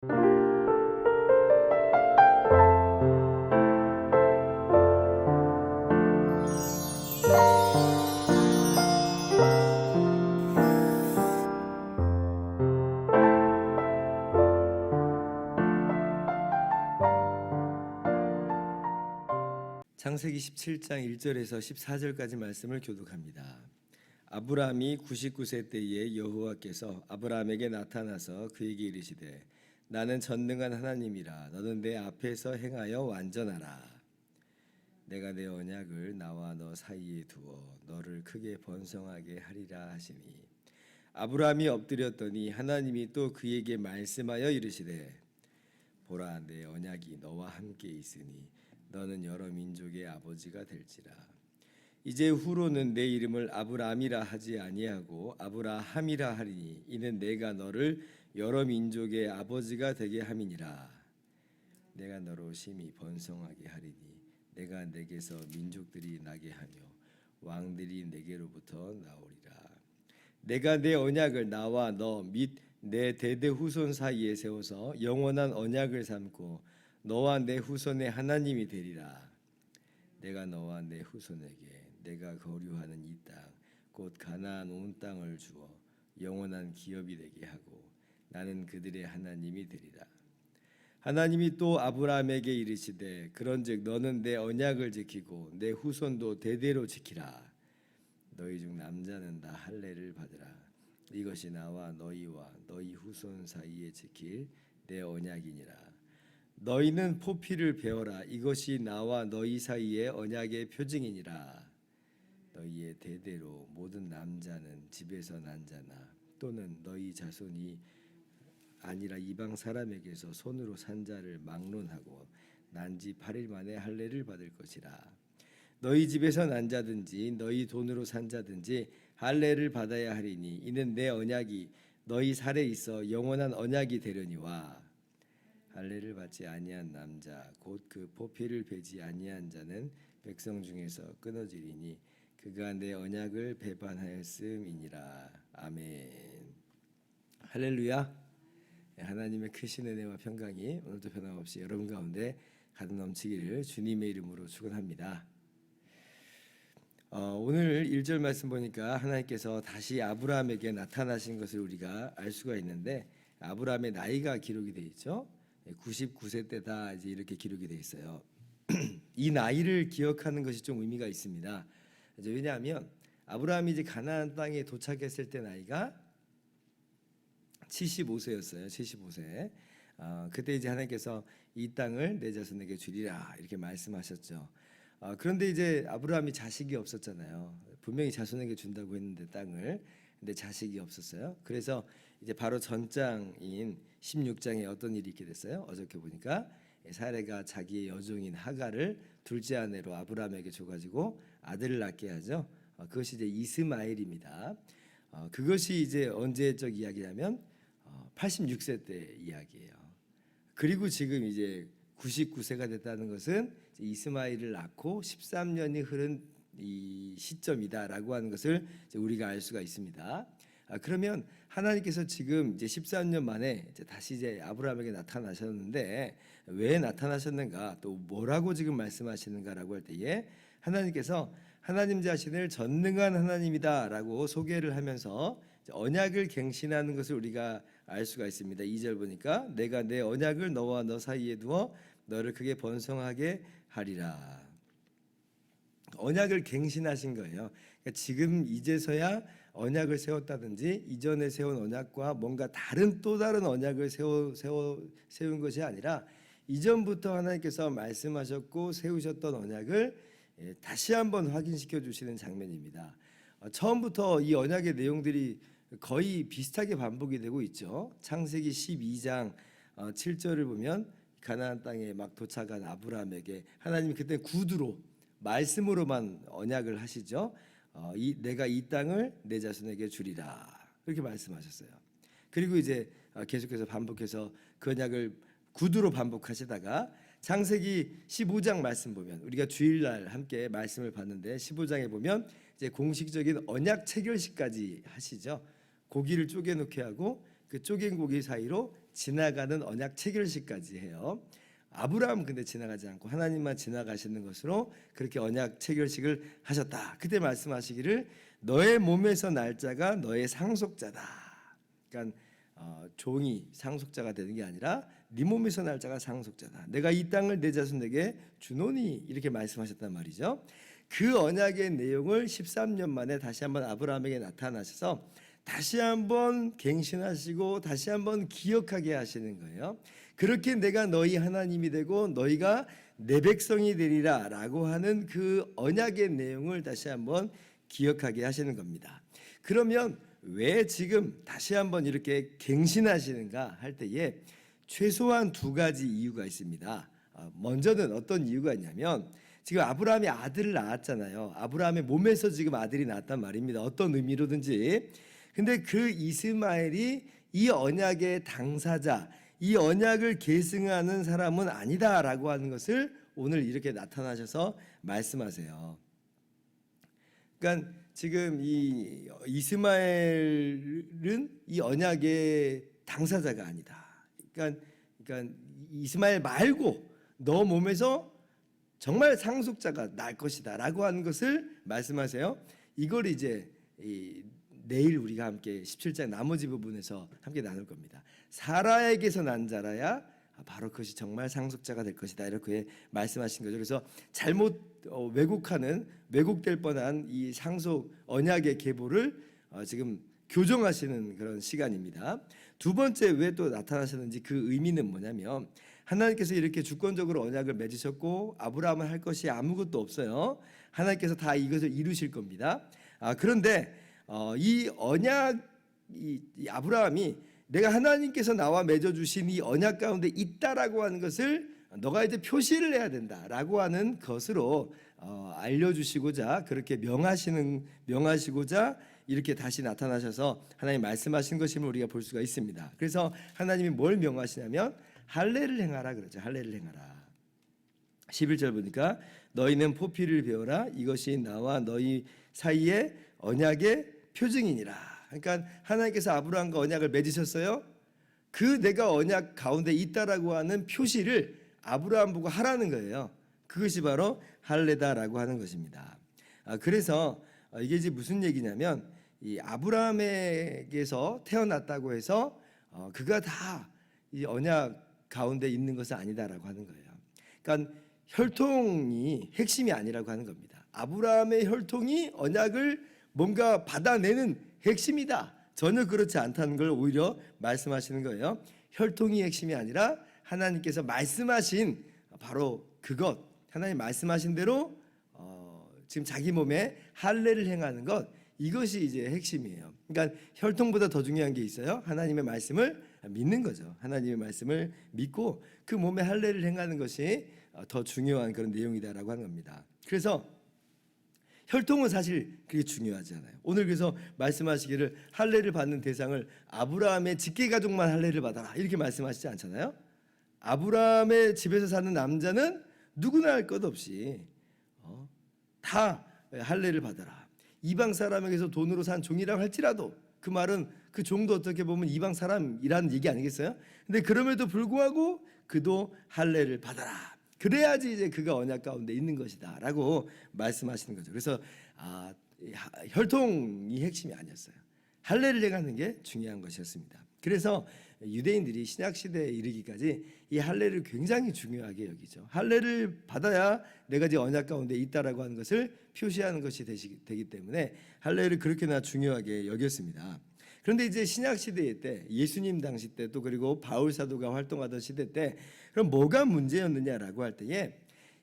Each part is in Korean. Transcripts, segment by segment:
창세기 17장 1절에서 14절까지 말씀을 교독합니다. 아브라함이 99세 때에 여호와께서 아브라함에게 나타나서 그에게 이르시되 나는 전능한 하나님이라 너는 내 앞에서 행하여 완전하라. 내가 내 언약을 나와 너 사이에 두어 너를 크게 번성하게 하리라 하시니 아브라함이 엎드렸더니 하나님이 또 그에게 말씀하여 이르시되 보라 내 언약이 너와 함께 있으니 너는 여러 민족의 아버지가 될지라. 이제 후로는 내 이름을 아브라함이라 하지 아니하고 아브라함이라 하리니 이는 내가 너를 여러 민족의 아버지가 되게 함이니라. 내가 너로 심히 번성하게 하리니 내가 내게서 민족들이 나게 하며 왕들이 내게로부터 나오리라. 내가 내 언약을 나와 너 및 내 대대 후손 사이에 세워서 영원한 언약을 삼고 너와 내 후손의 하나님이 되리라. 내가 너와 내 후손에게 내가 거류하는 이 땅 곧 가나안 온 땅을 주어 영원한 기업이 되게 하고 나는 그들의 하나님이 되리라. 하나님이 또 아브라함에게 이르시되 그런즉 너는 내 언약을 지키고 내 후손도 대대로 지키라. 너희 중 남자는 다 할례를 받으라. 이것이 나와 너희와 너희 후손 사이에 지킬 내 언약이니라. 너희는 포피를 베어라. 이것이 나와 너희 사이의 언약의 표징이니라. 너희의 대대로 모든 남자는 집에서 난 자나 또는 너희 자손이 아니라 이방 사람에게서 손으로 산 자를 막론하고 난 지 8일 만에 할례를 받을 것이라. 너희 집에서 난 자든지 너희 돈으로 산 자든지 할례를 받아야 하리니 이는 내 언약이 너희 살에 있어 영원한 언약이 되려니와. 할례를 받지 아니한 남자 곧 그 포피를 베지 아니한 자는 백성 중에서 끊어지리니 그가 내 언약을 배반하였음이니라. 아멘. 할렐루야. 하나님의 크신 은혜와 평강이 오늘도 변함없이 여러분 가운데 가득 넘치기를 주님의 이름으로 축원합니다. 오늘 1절 말씀 보니까 하나님께서 다시 아브라함에게 나타나신 것을 우리가 알 수가 있는데 아브라함의 나이가 기록이 되어 있죠. 99세 때다 이제 이렇게 기록이 되어 있어요. 이 나이를 기억하는 것이 좀 의미가 있습니다. 왜냐하면 아브라함이 이제 가나안 땅에 도착했을 때 나이가 75세였어요. 75세. 그때 이제 하나님께서 이 땅을 내 자손에게 주리라 이렇게 말씀하셨죠. 그런데 이제 아브라함이 자식이 없었잖아요. 분명히 자손에게 준다고 했는데 땅을, 근데 자식이 없었어요. 그래서 이제 바로 전장인 16장에 어떤 일이 있게 됐어요? 어저께 보니까 사레가 자기의 여종인 하갈을 둘째 아내로 아브라함에게 줘가지고 아들을 낳게 하죠. 그것이 이제 이스마엘입니다. 그것이 이제 언제적 이야기냐면 86세 때 이야기예요. 그리고 지금 이제 99세가 됐다는 것은 이스마엘을 낳고 13년이 흐른 이 시점이다라고 하는 것을 우리가 알 수가 있습니다. 그러면 하나님께서 지금 이제 13년 만에 이제 다시 이제 아브라함에게 나타나셨는데 왜 나타나셨는가, 또 뭐라고 지금 말씀하시는가라고 할 때에 하나님께서 하나님 자신을 전능한 하나님이다라고 소개를 하면서 언약을 갱신하는 것을 우리가 알 수가 있습니다. 2절 보니까 내가 내 언약을 너와 너 사이에 두어 너를 크게 번성하게 하리라. 언약을 갱신하신 거예요. 그러니까 지금 이제서야 언약을 세웠다든지 이전에 세운 언약과 뭔가 또 다른 언약을 세운 것이 아니라 이전부터 하나님께서 말씀하셨고 세우셨던 언약을 다시 한번 확인시켜 주시는 장면입니다. 처음부터 이 언약의 내용들이 거의 비슷하게 반복이 되고 있죠. 창세기 12장 7절을 보면 가나안 땅에 막 도착한 아브라함에게 하나님이 그때 구두로 말씀으로만 언약을 하시죠. 내가 이 땅을 내 자손에게 주리라 그렇게 말씀하셨어요. 그리고 이제 계속해서 반복해서 그 언약을 구두로 반복하시다가 창세기 15장 말씀 보면 우리가 주일날 함께 말씀을 봤는데 15장에 보면 이제 공식적인 언약 체결식까지 하시죠. 고기를 쪼개놓게 하고 그 쪼갠 고기 사이로 지나가는 언약 체결식까지 해요. 아브라함은 근데 지나가지 않고 하나님만 지나가시는 것으로 그렇게 언약 체결식을 하셨다. 그때 말씀하시기를 너의 몸에서 날 자가 너의 상속자다. 그러니까 종이 상속자가 되는 게 아니라 네 몸에서 날 자가 상속자다. 내가 이 땅을 내 자손에게 주노니 이렇게 말씀하셨단 말이죠. 그 언약의 내용을 13년 만에 다시 한번 아브라함에게 나타나셔서 다시 한번 갱신하시고 다시 한번 기억하게 하시는 거예요. 그렇게 내가 너희 하나님이 되고 너희가 내 백성이 되리라 라고 하는 그 언약의 내용을 다시 한번 기억하게 하시는 겁니다. 그러면 왜 지금 다시 한번 이렇게 갱신하시는가 할 때에 최소한 두 가지 이유가 있습니다. 먼저는 어떤 이유가 있냐면 지금 아브라함이 아들을 낳았잖아요. 아브라함의 몸에서 지금 아들이 낳았단 말입니다. 어떤 의미로든지. 근데 그 이스마엘이 이 언약의 당사자, 이 언약을 계승하는 사람은 아니다라고 하는 것을 오늘 이렇게 나타나셔서 말씀하세요. 그러니까 지금 이 이스마엘은 이 언약의 당사자가 아니다. 그러니까 이스마엘 말고 너 몸에서 정말 상속자가 날 것이다라고 하는 것을 말씀하세요. 이걸 이제 내일 우리가 함께 17장 나머지 부분에서 함께 나눌 겁니다. 사라에게서 난 자라야 바로 그것이 정말 상속자가 될 것이다 이렇게 말씀하신 거죠. 그래서 잘못 왜곡될 뻔한 이 상속 언약의 계보를 지금 교정하시는 그런 시간입니다. 두 번째 왜 또 나타나셨는지 그 의미는 뭐냐면 하나님께서 이렇게 주권적으로 언약을 맺으셨고 아브라함은 할 것이 아무것도 없어요. 하나님께서 다 이것을 이루실 겁니다. 그런데 이 언약 이 아브라함이 내가 하나님께서 나와 맺어주신 이 언약 가운데 있다라고 하는 것을 너가 이제 표시를 해야 된다라고 하는 것으로 알려주시고자 그렇게 명하시고자 이렇게 다시 나타나셔서 하나님 말씀하신 것임을 우리가 볼 수가 있습니다. 그래서 하나님이 뭘 명하시냐면 할례를 행하라 그러죠. 할례를 행하라. 11절 보니까 너희는 포피를 베어라. 이것이 나와 너희 사이의 언약의 표징이니라. 그러니까 하나님께서 아브라함과 언약을 맺으셨어요. 그 내가 언약 가운데 있다라고 하는 표시를 아브라함 보고 하라는 거예요. 그것이 바로 할례다라고 하는 것입니다. 그래서 이게 이제 무슨 얘기냐면 이 아브라함에게서 태어났다고 해서 그가 다 이 언약 가운데 있는 것은 아니다라고 하는 거예요. 그러니까 혈통이 핵심이 아니라고 하는 겁니다. 아브라함의 혈통이 언약을 뭔가 받아내는 핵심이다. 전혀 그렇지 않다는 걸 오히려 말씀하시는 거예요. 혈통이 핵심이 아니라 하나님께서 말씀하신 바로 그것, 하나님 말씀하신 대로 지금 자기 몸에 할례를 행하는 것, 이것이 이제 핵심이에요. 그러니까 혈통보다 더 중요한 게 있어요. 하나님의 말씀을 믿는 거죠. 하나님의 말씀을 믿고 그 몸에 할례를 행하는 것이 더 중요한 그런 내용이다라고 하는 겁니다. 그래서 혈통은 사실 그게 중요하지 않아요. 오늘 그래서 말씀하시기를 할례를 받는 대상을 아브라함의 직계 가족만 할례를 받아라 이렇게 말씀하시지 않잖아요. 아브라함의 집에서 사는 남자는 누구나 할 것 없이 다 할례를 받아라. 이방 사람에게서 돈으로 산 종이라고 할지라도 그 말은 그 종도 어떻게 보면 이방 사람이라는 얘기 아니겠어요? 근데 그럼에도 불구하고 그도 할례를 받아라. 그래야지 이제 그가 언약 가운데 있는 것이다라고 말씀하시는 거죠. 그래서 혈통이 핵심이 아니었어요. 할례를 행하는 게 중요한 것이었습니다. 그래서 유대인들이 신약 시대에 이르기까지 이 할례를 굉장히 중요하게 여기죠. 할례를 받아야 내가 이제 언약 가운데 있다라고 하는 것을 표시하는 것이 되기 때문에 할례를 그렇게나 중요하게 여겼습니다. 그런데 이제 신약 시대 때 예수님 당시 때 또 그리고 바울 사도가 활동하던 시대 때 그럼 뭐가 문제였느냐라고 할 때에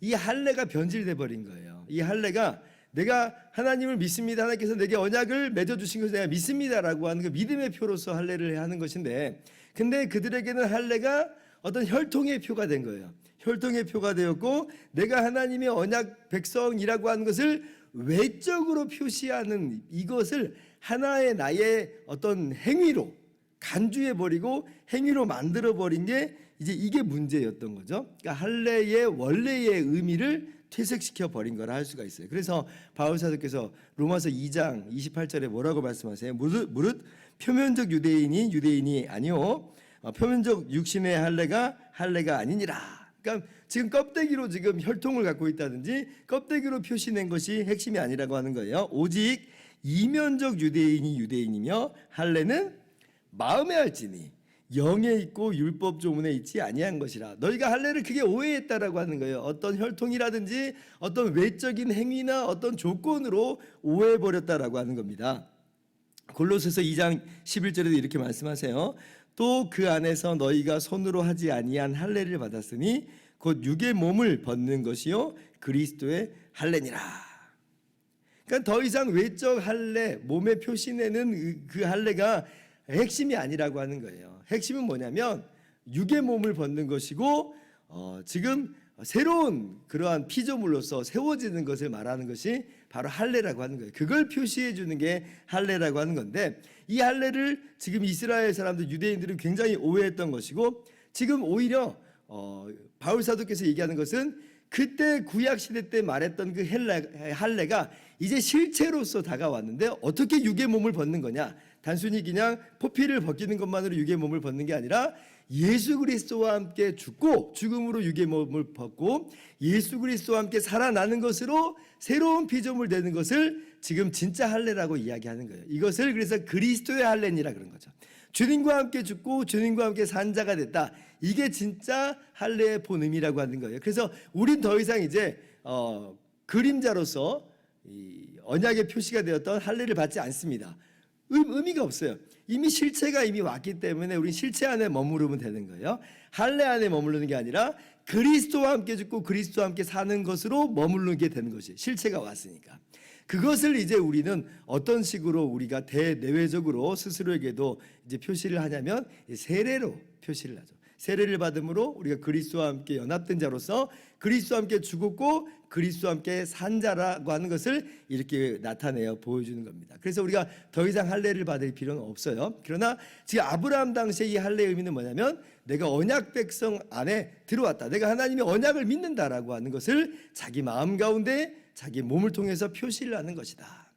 이 할례가 변질돼 버린 거예요. 이 할례가 내가 하나님을 믿습니다. 하나님께서 내게 언약을 맺어주신 것을 내가 믿습니다라고 하는 그 믿음의 표로서 할례를 하는 것인데, 근데 그들에게는 할례가 어떤 혈통의 표가 된 거예요. 혈통의 표가 되었고 내가 하나님의 언약 백성이라고 하는 것을 외적으로 표시하는 이것을 하나의 나의 어떤 행위로 간주해 버리고 행위로 만들어 버린 게 이제 이게 문제였던 거죠. 그러니까 할례의 원래의 의미를 퇴색시켜 버린 거라 할 수가 있어요. 그래서 바울 사도께서 로마서 2장 28절에 뭐라고 말씀하세요? 무릇 표면적 유대인이 유대인이 아니요 표면적 육신의 할례가 할례가 아니니라. 그러니까 지금 껍데기로 지금 혈통을 갖고 있다든지 껍데기로 표시낸 것이 핵심이 아니라고 하는 거예요. 오직 이면적 유대인이 유대인이며 할례는 마음에 할지니 영에 있고 율법 조문에 있지 아니한 것이라. 너희가 할례를 크게 오해했다라고 하는 거예요. 어떤 혈통이라든지 어떤 외적인 행위나 어떤 조건으로 오해해 버렸다라고 하는 겁니다. 골로새서 2장 11절에도 이렇게 말씀하세요. 또 그 안에서 너희가 손으로 하지 아니한 할례를 받았으니 곧 육의 몸을 벗는 것이요 그리스도의 할례니라. 그러니까 더 이상 외적 할례, 몸에 표시내는 그 할례가 핵심이 아니라고 하는 거예요. 핵심은 뭐냐면 육의 몸을 벗는 것이고 지금 새로운 그러한 피조물로서 세워지는 것을 말하는 것이 바로 할례라고 하는 거예요. 그걸 표시해 주는 게 할례라고 하는 건데, 이 할례를 지금 이스라엘 사람들 유대인들은 굉장히 오해했던 것이고, 지금 오히려 바울 사도께서 얘기하는 것은 그때 구약 시대 때 말했던 그 할례가 이제 실체로서 다가왔는데 어떻게 육의 몸을 벗는 거냐? 단순히 그냥 포피를 벗기는 것만으로 육의 몸을 벗는 게 아니라 예수 그리스도와 함께 죽고 죽음으로 육의 몸을 벗고 예수 그리스도와 함께 살아나는 것으로 새로운 피조물 되는 것을 지금 진짜 할례라고 이야기하는 거예요. 이것을 그래서 그리스도의 할례니라 그런 거죠. 주님과 함께 죽고 주님과 함께 산 자가 됐다. 이게 진짜 할례의 본의미라고 하는 거예요. 그래서 우린 더 이상 이제 그림자로서 이 언약의 표시가 되었던 할례를 받지 않습니다. 의미가 없어요. 이미 실체가 이미 왔기 때문에 우리 실체 안에 머무르면 되는 거예요. 할례 안에 머무르는 게 아니라 그리스도와 함께 죽고 그리스도와 함께 사는 것으로 머무르게 되는 것이 실체가 왔으니까. 그것을 이제 우리는 어떤 식으로 우리가 대내외적으로 스스로에게도 이제 표시를 하냐면 세례로 표시를 하죠. 세례를 받음으로 우리가 그리스도와 함께 연합된 자로서 그리스도와 함께 죽었고 그리스도와 함께 산 자라고 하는 것을 이렇게 나타내어 보여주는 겁니다. 그래서 우리가 더 이상 할례를 받을 필요는 없어요. 그러나 지금 아브라함 당시에 이 할례의 의미는 뭐냐면 내가 언약 백성 안에 들어왔다. 내가 하나님의 언약을 믿는다라고 하는 것을 자기 마음 가운데 자기 몸을 통해서 표시를 하는 것이다.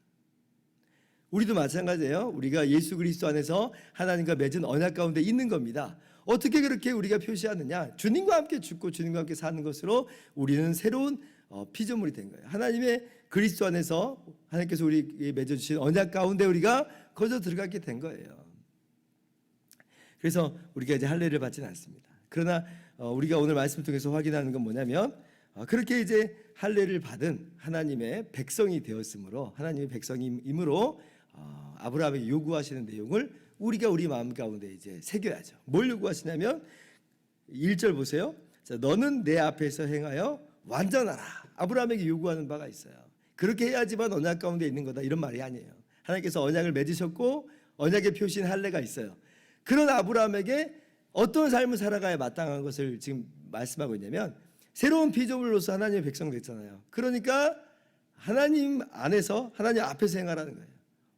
우리도 마찬가지예요. 우리가 예수 그리스도 안에서 하나님과 맺은 언약 가운데 있는 겁니다. 어떻게 그렇게 우리가 표시하느냐? 주님과 함께 죽고 주님과 함께 사는 것으로 우리는 새로운 피조물이 된 거예요. 하나님의 그리스도 안에서 하나님께서 우리에게 맺어주신 언약 가운데 우리가 거기서 들어가게 된 거예요. 그래서 우리가 이제 할례를 받지는 않습니다. 그러나 우리가 오늘 말씀 통해서 확인하는 건 뭐냐면 그렇게 이제 할례를 받은 하나님의 백성이 되었으므로 하나님의 백성임으로 아브라함에게 요구하시는 내용을 우리가 우리 마음 가운데 이제 새겨야죠. 뭘 요구하시냐면 1절 보세요. 자, 너는 내 앞에서 행하여 완전하라. 아브라함에게 요구하는 바가 있어요. 그렇게 해야지만 언약 가운데 있는 거다 이런 말이 아니에요. 하나님께서 언약을 맺으셨고 언약의 표시인 할례가 있어요. 그런 아브라함에게 어떤 삶을 살아가야 마땅한 것을 지금 말씀하고 있냐면 새로운 피조물로서 하나님의 백성 됐잖아요. 그러니까 하나님 안에서 하나님 앞에서 행하라는 거예요.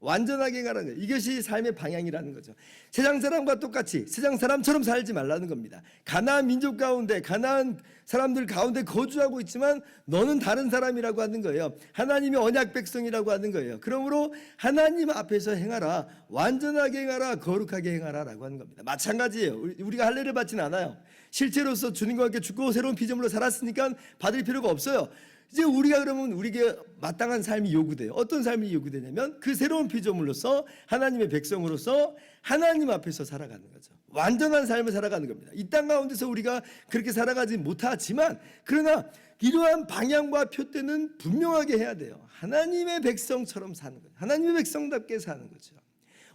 완전하게 행하라는 거예요. 이것이 삶의 방향이라는 거죠. 세상 사람과 똑같이 세상 사람처럼 살지 말라는 겁니다. 가나안 민족 가운데 가나안 사람들 가운데 거주하고 있지만 너는 다른 사람이라고 하는 거예요. 하나님의 언약 백성이라고 하는 거예요. 그러므로 하나님 앞에서 행하라. 완전하게 행하라. 거룩하게 행하라라고 하는 겁니다. 마찬가지예요. 우리가 할례를 받지는 않아요. 실제로서 주님과 함께 죽고 새로운 피조물로 살았으니까 받을 필요가 없어요. 이제 우리가 그러면 우리에게 마땅한 삶이 요구돼요. 어떤 삶이 요구되냐면 그 새로운 피조물로서 하나님의 백성으로서 하나님 앞에서 살아가는 거죠. 완전한 삶을 살아가는 겁니다. 이 땅 가운데서 우리가 그렇게 살아가지 못하지만 그러나 이러한 방향과 표대는 분명하게 해야 돼요. 하나님의 백성처럼 사는 거예요. 하나님의 백성답게 사는 거죠.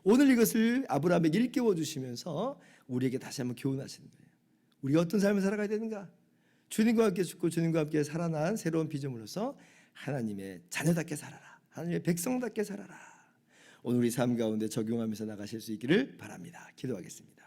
오늘 이것을 아브라함에게 일깨워 주시면서 우리에게 다시 한번 교훈하시는 거예요. 우리가 어떤 삶을 살아가야 되는가? 주님과 함께 죽고 주님과 함께 살아난 새로운 피조물로서 하나님의 자녀답게 살아라. 하나님의 백성답게 살아라. 오늘 우리 삶 가운데 적용하면서 나가실 수 있기를 바랍니다. 기도하겠습니다.